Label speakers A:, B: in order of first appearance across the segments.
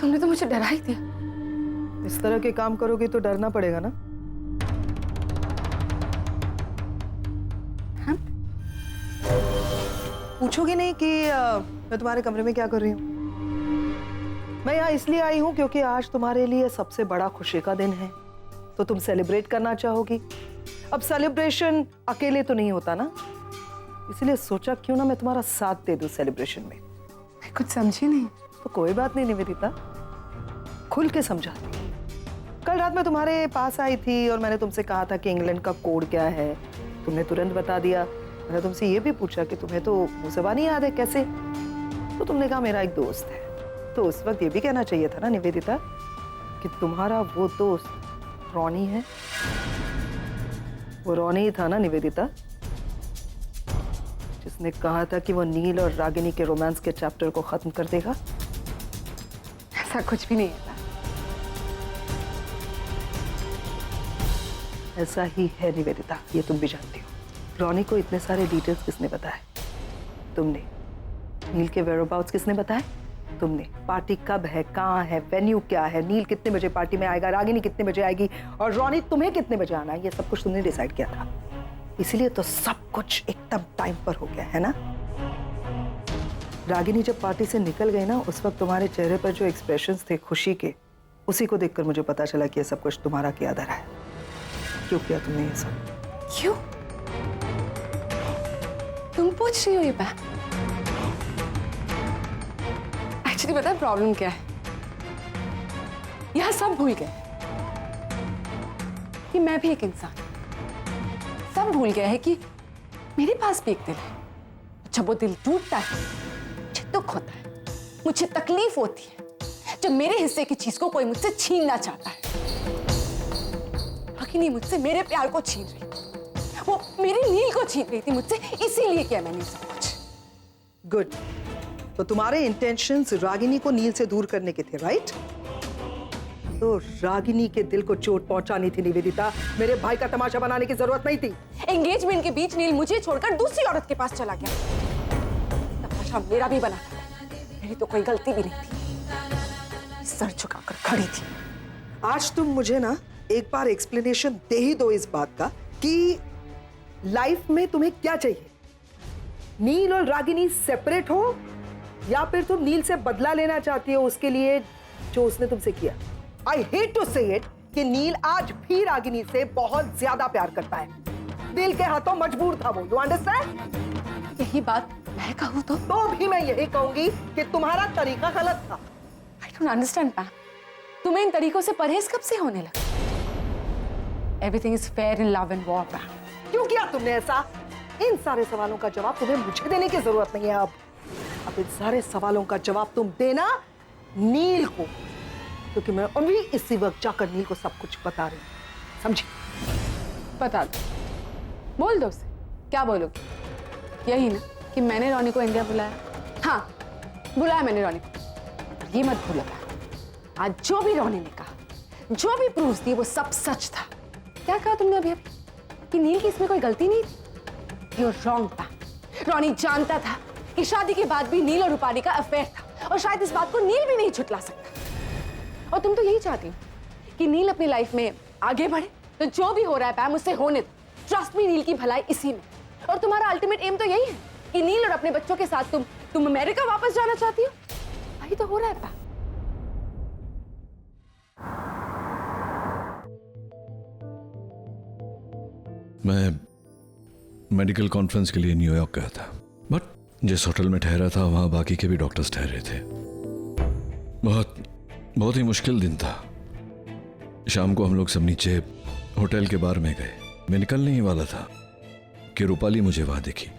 A: तुमने तो मुझे डरा ही दिया।
B: इस तरह के काम करोगे तो डरना पड़ेगा ना।
A: हाँ?
B: पूछोगे नहीं कि मैं तुम्हारे कमरे में क्या कर रही हूँ? मैं यहाँ इसलिए आई हूँ क्योंकि आज तुम्हारे लिए सबसे बड़ा खुशी का दिन है, तो तुम सेलिब्रेट करना चाहोगी। अब सेलिब्रेशन अकेले तो नहीं होता ना, इसलिए सोचा क्यों ना मैं तुम्हारा साथ दे दूं सेलिब्रेशन में।
A: मैं कुछ समझी नहीं।
B: तो कोई बात नहीं निवेदिता, खुल के समझाती हूँ। कल रात मैं तुम्हारे पास आई थी और मैंने तुमसे कहा था कि इंग्लैंड का कोड क्या है, तुमने तुरंत बता दिया। मैंने तुमसे ये भी पूछा कि तुम्हें तो मुझसे याद है कैसे, तो तुमने कहा मेरा एक दोस्त है। तो उस वक्त ये भी कहना चाहिए था ना निवेदिता कि तुम्हारा वो दोस्त रॉनी है। वो रॉनी ही था ना निवेदिता, जिसने कहा था कि वो नील और रागिनी के रोमांस के चैप्टर को खत्म कर देगा।
A: ऐसा कुछ भी नहीं है।
B: ऐसा ही है निवेदिता, ये तुम भी जानती हो। रॉनी को इतने सारे डिटेल्स किसने बताए? तुमने। नील के वेयरअबाउट्स किसने बताए? तुमने। पार्टी कब है, कहाँ है, वेन्यू क्या है, नील कितने बजे पार्टी में आएगा, रागिनी कितने बजे आएगी और रॉनी तुम्हें कितने बजे आना है, ये सब कुछ तुमने डिसाइड किया था। इसीलिए तो सब कुछ एकदम टाइम पर हो गया है ना। रागिनी जब पार्टी से निकल गई ना, उस वक्त तुम्हारे चेहरे पर जो एक्सप्रेशंस थे खुशी के, उसी को देखकर मुझे पता चला कि ये सब कुछ तुम्हारा किया धरा है। क्यों किया तुमने ये सब?
A: क्यों? तुम पूछ रही हो ये बात? एक्चुअली पता है प्रॉब्लम क्या है? यह सब भूल गए कि मैं भी एक इंसान। सब भूल गए हैं कि मेरे पास भी एक दिल है। जब वो दिल टूटता है मुझे दुख होता है, मुझे तकलीफ होती है जब मेरे हिस्से की चीज को कोई मुझसे छीनना चाहता है। रागिनी मुझसे मेरे प्यार को छीन रही थी, वो मेरी नील को छीन रही थी मुझसे, इसीलिए किया मैंने सब कुछ।
B: गुड। तो तुम्हारे इंटेंशंस रागिनी को नील से दूर करने के थे, राइट? तो रागिनी के दिल को चोट पहुंचानी थी निवेदिता, मेरे भाई का तमाशा बनाने की जरूरत नहीं थी।
A: एंगेजमेंट के बीच नील मुझे छोड़कर दूसरी औरत के पास चला गया। तमाशा मेरा भी बना था, मेरी तो कोई गलती भी नहीं थी, सर झुकाकर खड़ी थी।
B: आज तुम मुझे ना एक बार एक्सप्लेनेशन दे ही दो इस बात का कि लाइफ में तुम्हें क्या चाहिए। नील और रागिनी सेपरेट हो या फिर तुम नील से बदला लेना चाहती हो उसके लिए जो उसने तुमसे किया। आई हेट टू से इट कि नील आज भी रागिनी से बहुत ज्यादा प्यार करता है। दिल के हाथों मजबूर था वो, यू अंडरस्टैंड?
A: यही बात मैं कहूँ तो
B: भी मैं यही कहूंगी कि तुम्हारा तरीका गलत था।
A: आई डोंट अंडरस्टैंड मैम, तुम्हें इन तरीकों से परहेज कब से होने लगा? Everything is fair in love and war ma'am.
B: क्यों किया तुमने ऐसा? इन सारे सवालों का जवाब तुम्हें मुझे देने की जरूरत नहीं है। अब इन सारे सवालों का जवाब तुम देना नील को, क्योंकि मैं अभी इसी वक्त जाकर नील को सब कुछ बता रही हूँ, समझी?
A: बता दो, बोल दो उसे। क्या बोलोगी? यही ना कि मैंने रॉनी को इंडिया बुलाया? हाँ, बुलाया मैंने रॉनी को। ये मत भूलना, आज जो भी रॉनी ने कहा, जो भी प्रूफ दिए, वो सब सच था। क्या कहा तुमने अभी कि नील की इसमें कोई गलती नहीं थी? You're wrong, ma'am. रॉनी जानता था कि शादी के बाद भी नील और रूपाली का अफेयर था और शायद इस बात को नील भी नहीं छुटला सकता। और तुम तो यही चाहती हो कि नील अपनी लाइफ में आगे बढ़े, तो जो भी हो रहा है पैम उससे होने दो। ट्रस्ट मी, नील की भलाई इसी में। और तुम्हारा अल्टीमेट एम तो यही है कि नील और अपने बच्चों के साथ तुम अमेरिका वापस जाना चाहती हो। वही तो हो रहा है पैम।
C: मैं मेडिकल कॉन्फ्रेंस के लिए न्यूयॉर्क गया था, बट जिस होटल में ठहरा था वहां बाकी के भी डॉक्टर्स ठहरे थे। बहुत ही मुश्किल दिन था। शाम को हम लोग सब नीचे होटल के बार में गए। मैं निकलने ही वाला था कि रूपाली मुझे वहां दिखी।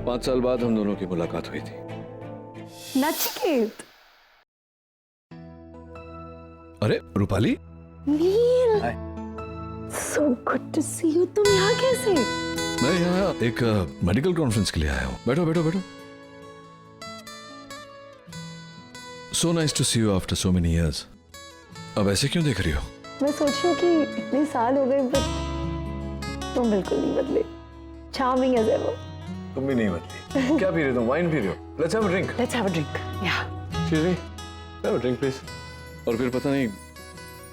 C: 5 साल बाद हम दोनों की मुलाकात हुई थी।
A: नचिकेत।
C: अरे रूपाली,
A: नील, so good to see you। तुम यहाँ कैसे?
C: मैं यहाँ एक मेडिकल कॉन्फ्रेंस के लिए आया हूँ। बैठो बैठो बैठो। So nice to see you after so many years। अब ऐसे क्यों देख रही हो?
D: मैं सोच रही हूँ कि इतने साल हो गए बट तुम बिल्कुल नहीं बदले। Charming as ever।
C: तुम भी नहीं बदली। क्या पी रहे हो? वाइन पी रहे हो? Let's have a drink।
A: Let's have a drink। Yeah।
C: Excuse me। Drink please. और फिर पता नहीं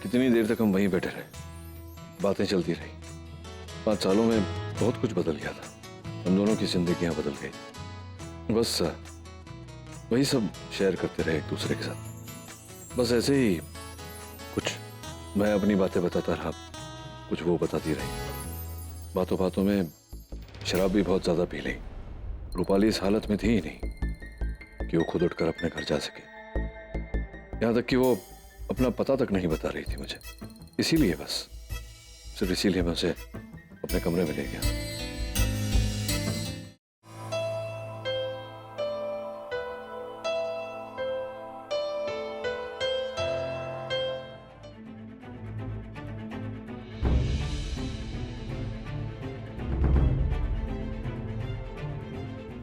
C: कितनी देर तक हम वहीं बैठे रहे, बातें चलती रही। 5 सालों में बहुत कुछ बदल गया था, हम दोनों की जिंदगियां बदल गई। बस वही सब शेयर करते रहे एक दूसरे के साथ। बस ऐसे ही कुछ मैं अपनी बातें बताता रहा, कुछ वो बताती रही। बातों बातों में शराब भी बहुत ज्यादा पी ली। रूपाली इस हालत में थी ही नहीं कि वो खुद उठकर अपने घर जा सके। यहां तक कि वो अपना पता तक नहीं बता रही थी मुझे। इसीलिए बस, सिर्फ इसीलिए मैं उसे अपने कमरे में ले गया।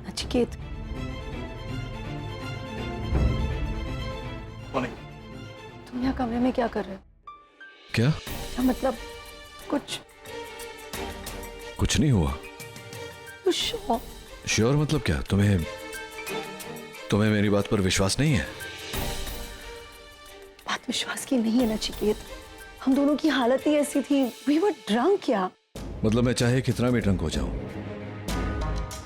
D: नचिकेत, तुम यहाँ कमरे में क्या कर रहे हो?
C: क्या?
D: मतलब
C: कुछ नहीं हुआ।
D: तो श्योर?
C: श्योर मतलब क्या? तुम्हें मेरी बात पर विश्वास नहीं है?
D: बात विश्वास की नहीं है नचिकेत, हम दोनों की हालत ही ऐसी थी। We were drunk. क्या
C: मतलब मैं चाहे कितना भी ड्रंक हो जाऊं,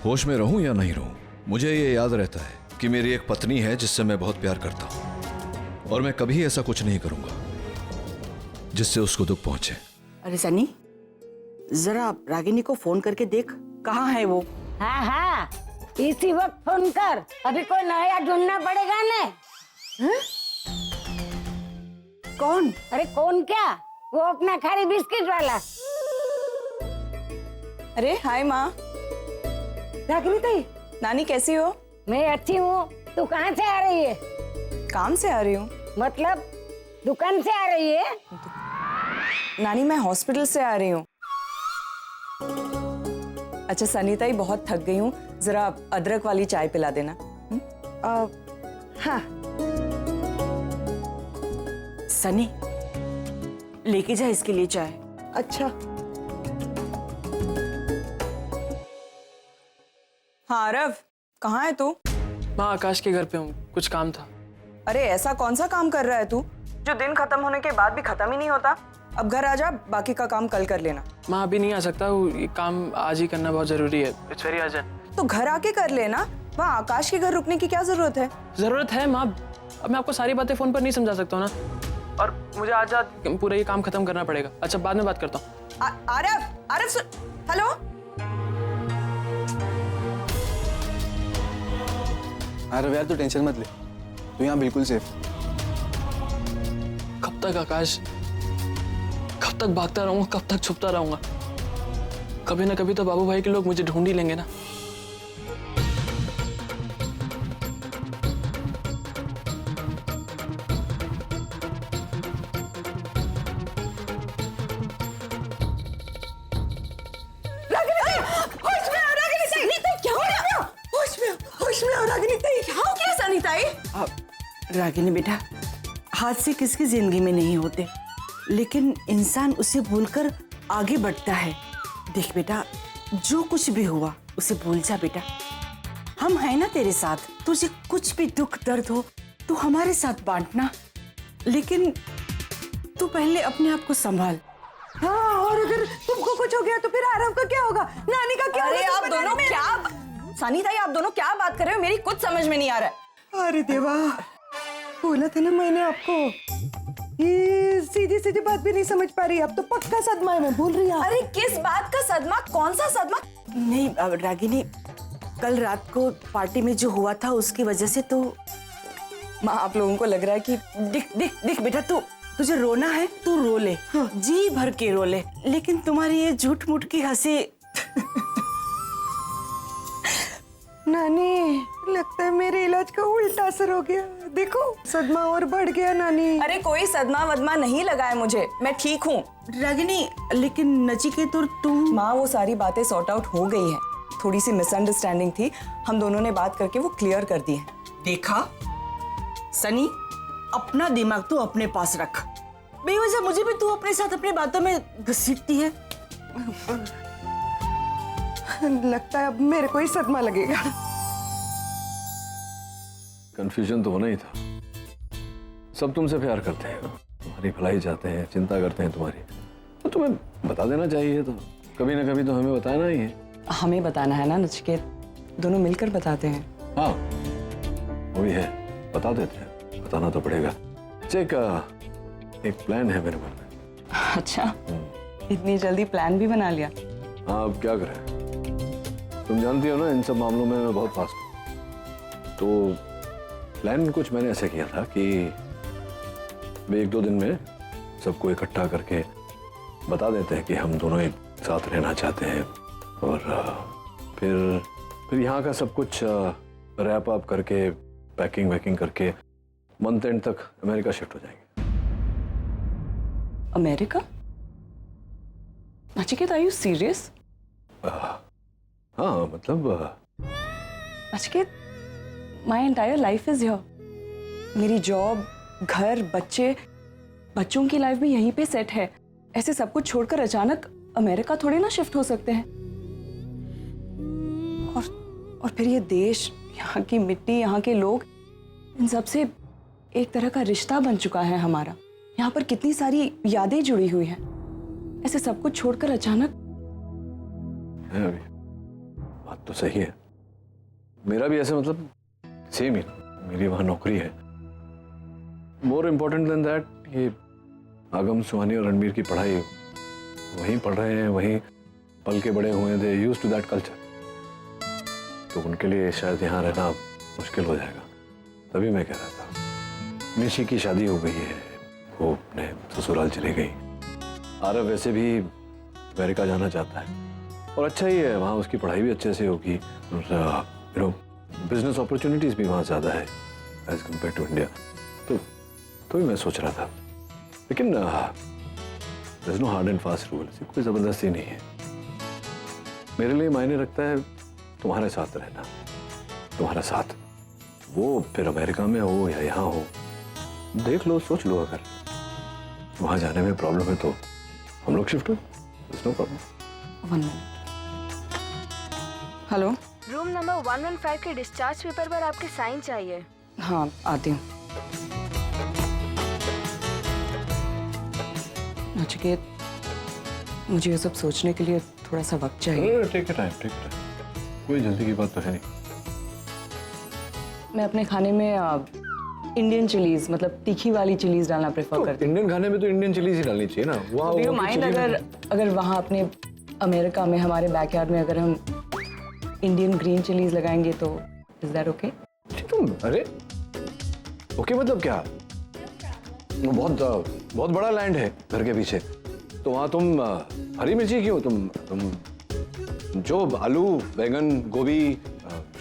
C: होश में रहूं या नहीं रहूं, मुझे ये याद रहता है कि मेरी एक पत्नी है जिससे मैं बहुत प्यार करता हूं, और मैं कभी ऐसा कुछ नहीं करूंगा जिससे उसको दुख पहुंचे।
E: अरे सनी, जरा रागिनी को फोन करके देख, कहाँ है वो?
F: हाँ हाँ, इसी वक्त फोन कर। अभी कोई नया ढूंढना पड़ेगा ने।
E: कौन?
F: अरे कौन क्या, वो अपना खारी बिस्किट वाला।
G: अरे हाय माँ।
F: रागिनी ताई,
G: नानी कैसी हो?
F: मैं अच्छी हूँ। तू कहाँ से आ रही है?
G: काम से आ रही हूँ।
F: मतलब दुकान से आ रही है?
G: नानी मैं हॉस्पिटल से आ रही हूँ। अच्छा सनी ताई, बहुत थक गई हूँ, जरा अदरक वाली चाय पिला देना।
B: हाँ।
E: सनी, लेके जा इसके लिए चाय।
B: अच्छा।
G: हाँ अरव, कहाँ है तू?
H: मैं आकाश के घर पे हूँ, कुछ काम था।
G: अरे ऐसा कौन सा काम कर रहा है तू, जो दिन खत्म होने के बाद भी खत्म ही नहीं होता? अब घर आ जा, बाकी का काम कल कर लेना।
H: मैं अभी नहीं आ सकता, ये काम आज ही करना बहुत जरूरी है। It's very urgent.
G: तो घर आके कर लेना, वहाँ आकाश के घर रुकने की क्या जरूरत है?
H: जरूरत है माँ, अब मैं आपको सारी बातें फोन पर नहीं समझा सकता हूँ ना, और मुझे आज पूरा ये काम खत्म करना पड़ेगा। अच्छा बाद में बात करता हूँ।
G: आरव, आरव हेलो।
I: आरव यार, तू टेंशन मत ले, तू यहाँ बिल्कुल सेफ।
H: कब तक आकाश, कब तक भागता रहूंगा, कब तक छुपता रहूंगा? कभी ना कभी तो बाबू भाई के लोग मुझे ढूंढ ही लेंगे ना।
E: रागिनी बेटा, हादसे किसकी जिंदगी में नहीं होते, लेकिन इंसान उसे भूलकर आगे बढ़ता है। देख बेटा, जो कुछ भी हुआ उसे भूल जा बेटा, हम हैं ना तेरे साथ। तुझे कुछ भी दुख दर्द हो तो हमारे साथ बांटना, लेकिन तू पहले अपने आप को संभाल।
B: हाँ, और अगर तुमको कुछ हो गया तो फिर आरव का क्या होगा, नानी का क्या होगा?
G: अरे आप दोनों क्या, सनी ताई आप दोनों क्या बात कर रहे हो? मेरी कुछ समझ में नहीं आ रहा है।
B: अरे देवा, बोला था ना मैंने आपको, ये सीधी सीधी बात भी नहीं समझ पा रही। अब तो पक्का सदमा है, मैं भूल रही हूँ।
G: अरे किस बात का सदमा, कौन सा सदमा?
E: नहीं रागिनी, कल रात को पार्टी में जो हुआ था उसकी वजह से तो
G: माँ आप लोगों को लग रहा है कि
E: देख देख देख बेटा, तुझे रोना है तू रो ले, हाँ। जी भर के रो ले, लेकिन तुम्हारी ये झूठ मूठ की हंसी
B: नानी, लगता है मेरे इलाज का उल्टा असर हो गया। देखो सदमा और बढ़ गया नानी।
G: अरे कोई सदमा वदमा नहीं लगा है मुझे, मैं ठीक हूँ।
E: रागिनी, लेकिन नचिकेत और तुम।
G: माँ वो सारी बातें सॉर्ट आउट हो गई हैं, थोड़ी सी मिसअंडरस्टैंडिंग थी, हम दोनों ने बात करके वो क्लियर कर दी है।
E: देखा सनी, अपना दिमाग तू अपने पास रख, बेवजह मुझे भी तू अपने साथ अपनी बातों में घसीटती है।
B: लगता है अब मेरे को ही सदमा लगेगा।
C: कंफ्यूजन तो होना ही था, सब तुमसे प्यार करते हैं, तुम्हारी भलाई चाहते हैं, चिंता करते हैं तुम्हारी, तो तुम्हें बता देना चाहिए। तो कभी ना कभी तो हमें बताना ही है।
G: हमें बताना है ना नचिकेत, दोनों मिलकर बताते हैं।
C: हाँ वो भी है, बता देते हैं, बताना तो पड़ेगा। अच्छा, एक प्लान है मेरे मन में।
G: अच्छा, इतनी जल्दी प्लान भी बना लिया?
C: हाँ, अब क्या करें, तुम जानती हो ना इन सब मामलों में मैं बहुत फास्ट हूँ। तो प्लान कुछ मैंने ऐसे किया था कि मैं 1-2 दिन में सबको इकट्ठा करके बता देते हैं कि हम दोनों एक साथ रहना चाहते हैं, और फिर यहाँ का सब कुछ रैप अप करके, पैकिंग वैकिंग करके मंथ एंड तक अमेरिका शिफ्ट हो जाएंगे।
G: America? Nachiket, are you serious?
C: हाँ मतलब
G: Nachiket, my entire life is here. मेरी जॉब, घर, बच्चों की लाइफ भी यहीं पे सेट है। ऐसे सब कुछ छोड़कर अचानक अमेरिका थोड़ी ना शिफ्ट हो सकते हैं। और फिर ये देश, यहाँ की मिट्टी, यहाँ के लोग, इन सब से एक तरह का रिश्ता बन चुका है हमारा। यहाँ पर कितनी सारी यादें जुड़ी हुई हैं। ऐसे सब कुछ छोड़कर अचानक।
C: है अभी, बात तो सही है। मेरा भी ऐसे मतलब सेम ही, मेरी वहाँ नौकरी है। मोर इम्पोर्टेंट देन दैट, ये आगम, सुहानी और रणबीर की पढ़ाई वहीं पढ़ रहे हैं, वहीं पल के बड़े हुए, they used to that culture. तो उनके लिए शायद यहाँ रहना मुश्किल हो जाएगा। तभी मैं कह रहा था, निशी की शादी हो गई है, वो अपने ससुराल चली गई। आरव वैसे भी अमेरिका जाना चाहता है, और अच्छा ही है, वहाँ उसकी पढ़ाई भी अच्छे से होगी, और बिजनेस अपॉर्चुनिटीज भी वहाँ ज़्यादा है एज कम्पेयर टू इंडिया। तो भी मैं सोच रहा था, लेकिन there's no hard and fast rule, कोई ज़बरदस्ती नहीं है। मेरे लिए मायने रखता है तुम्हारे साथ रहना, तुम्हारा साथ, वो फिर अमेरिका में हो या यहाँ हो। देख लो, सोच लो, अगर वहाँ जाने में प्रॉब्लम है तो हम लोग शिफ्ट हो, there's no problem।
G: 1 minute. Hello,
J: room number 115 के डिस्चार्ज पेपर पर आपके साइन चाहिए।
G: हाँ आती हूँ। नचिकेत, मुझे ये सब सोचने के लिए थोड़ा सा वक्त चाहिए।
C: टेक टाइम, कोई जल्दी की बात तो है नहीं।
G: मैं अपने खाने में इंडियन चिलीज, मतलब तीखी वाली चिलीज डालना प्रेफर करती हूँ।
C: इंडियन खाने में तो इंडियन चिलीज ही डालनी चाहिए ना।
G: डू यू माइंड अगर वहाँ अपने अमेरिका में, हमारे बैकयार्ड में अगर हम इंडियन ग्रीन चिलीज लगाएंगे तो इज दैट ओके?
C: तुम, अरे ओके मतलब क्या, बहुत बड़ा लैंड है घर के पीछे, तो वहाँ तुम हरी मिर्ची क्यों, तुम जो आलू, बैंगन, गोभी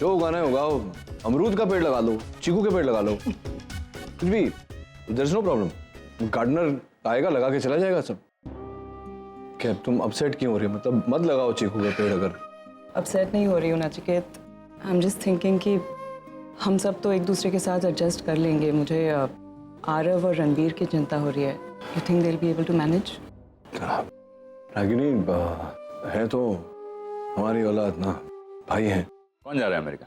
C: जो उगाना है उगाओ, अमरूद का पेड़ लगा लो, चीकू के पेड़ लगा लो, कुछ भी, there is no problem. Gardener आएगा, लगा के चला जाएगा सब। क्या तुम अपसेट क्यों हो रही हो, मतलब मत लगाओ चीकू का पेड़। अगर
G: अपसेट नहीं हो रही हूँ Nachiket, I am just thinking कि हम सब तो एक दूसरे के साथ एडजस्ट कर लेंगे। मुझे आरव और रणबीर की चिंता हो रही है। You think they will be able to manage?
C: Ragini है तो हमारी औलाद ना, भाई हैं।
K: कौन जा रहा है अमेरिका?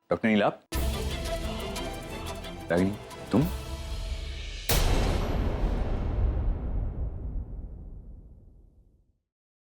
K: डॉक्टर नीलाप? रागिनी, तुम?